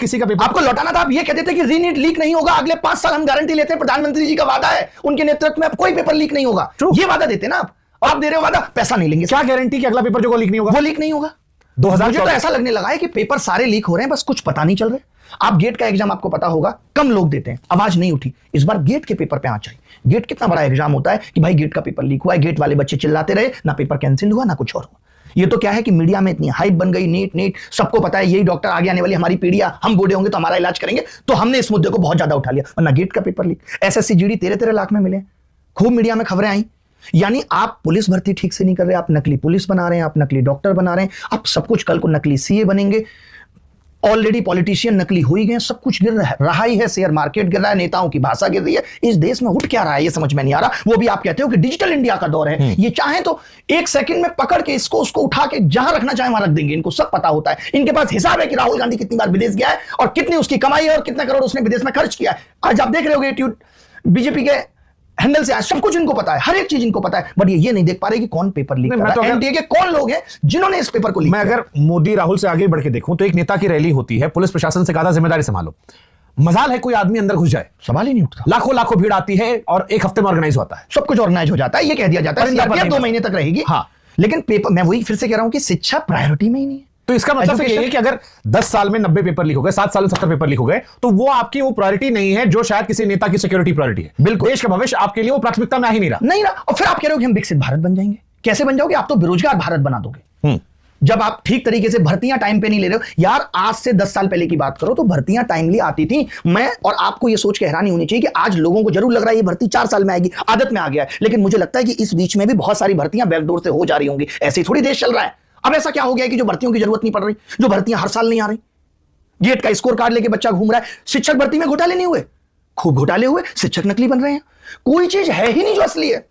किसी का पेपर आपको लौटाना था। आप ये कहते थे कि रीनीट लीक नहीं होगा, अगले 5 साल हम गारंटी लेते हैं, प्रधानमंत्री जी का वादा है, उनके नेतृत्व में अब कोई पेपर लीक नहीं होगा। ये वादा देते ना आप, और आप दे रहे हो वादा, पैसा नहीं लेंगे। क्या गारंटी कि अगला पेपर जो लीक नहीं होगा? वो लीक नहीं होगा। 2000 मुझे तो ऐसा लगने लगा है कि पेपर सारे लीक हो रहे हैं, बस कुछ पता नहीं चल रहे। आप गेट का एग्जाम आपको पता होगा, कम लोग देते हैं, आवाज नहीं उठी। इस बार गेट के पेपर पे आना चाहिए। गेट कितना बड़ा एग्जाम होता है कि भाई गेट का पेपर लीक हुआ है, गेट वाले बच्चे चिल्लाते रहे, ना पेपर कैंसिल हुआ ना कुछ और हुआ। ये तो क्या है कि मीडिया में इतनी हाइप बन गई, नीट सबको पता है यही डॉक्टर आगे आने वाली हमारी पीढ़ियां, हम बूढ़े होंगे तो हमारा इलाज करेंगे, तो हमने इस मुद्दे को बहुत ज्यादा उठा लिया। वरना गेट का paper leak, SSC GD 13-13 lakh में मिले, खूब मीडिया में खबरें आई। यानी आप पुलिस भर्ती ठीक से नहीं कर रहे, आप नकली पुलिस बना रहे हैं, आप नकली डॉक्टर बना रहे हैं, आप सब कुछ, कल को नकली सीए बनेंगे। ऑलरेडी पॉलिटिशियन नकली हो ही गए, सब कुछ गिर रहा ही है, शेयर मार्केट गिर रहा है, नेताओं की भाषा गिर रही है। इस देश में उठ क्या रहा है ये समझ में नहीं आ रहा। वो भी आप कहते हो कि डिजिटल इंडिया का दौर है, ये चाहे तो एक सेकंड में पकड़ के इसको उसको उठा के जहां रखना चाहे वहां रख देंगे। इनको सब पता होता है, इनके पास हिसाब है कि राहुल गांधी कितनी बार विदेश गया है और कितनी उसकी कमाई है और कितने करोड़ उसने विदेश में खर्च किया है। आज आप देख रहे होगे बीजेपी के हैंडल से, आज सब कुछ इनको पता है, हर एक चीज इनको पता है, बट ये नहीं देख पा रहे कि कौन पेपर लीक कर रहा है, एनडीए के कौन लोग हैं जिन्होंने इस पेपर को लीक किया। मैं अगर मोदी राहुल से आगे बढ़ के देखूं तो एक नेता की रैली होती है, पुलिस प्रशासन से कहा था जिम्मेदारी संभालो, मजाल है कोई आदमी अंदर घुस जाए, सवाल ही नहीं उठता। लाखों भीड़ आती है और एक हफ्ते में ऑर्गेनाइज होता है, सब कुछ ऑर्गेनाइज हो जाता है, ये कह दिया जाता है सीआरपीएफ 2 महीने तक रहेगी। हाँ, लेकिन पेपर, मैं वही फिर से कह रहा हूं कि शिक्षा प्रायोरिटी में ही नहीं है। तो इसका मतलब ये है कि अगर 10 साल में 90 पेपर लीक हो गए, 7 साल में 70 पेपर लीक हो गए, तो वो आपकी वो प्रायोरिटी नहीं है जो शायद किसी नेता की सिक्योरिटी प्रायोरिटी है। बिल्कुल, देश का भविष्य आपके लिए वो प्राथमिकता में आ ही नहीं रहा। और फिर आप कह रहे हो कि हम विकसित भारत बन जाएंगे। कैसे बन जाओगे? आप तो बेरोजगार भारत बना दोगे। जब आप ठीक तरीके से भर्तियां टाइम पे नहीं ले रहे हो। यार आज से 10 साल पहले की बात करो तो भर्तियां टाइमली आती थी। मैं और आपको ये सोच के हैरानी होनी चाहिए कि आज लोगों को जरूर लग रहा है ये भर्ती 4 साल में आएगी, आदत में आ गया है, लेकिन मुझे लगता है कि इस बीच में भी बहुत सारी भर्तियां बैकडोर से हो जा रही होंगी। ऐसे ही थोड़ी देश चल रहा है। अब ऐसा क्या हो गया है कि जो भर्तियों की जरूरत नहीं पड़ रही, जो भर्तियां हर साल नहीं आ रही, गेट का स्कोर कार्ड लेके बच्चा घूम रहा है। शिक्षक भर्ती में घोटाले नहीं हुए? खूब घोटाले हुए, शिक्षक नकली बन रहे हैं। कोई चीज है ही नहीं जो असली है।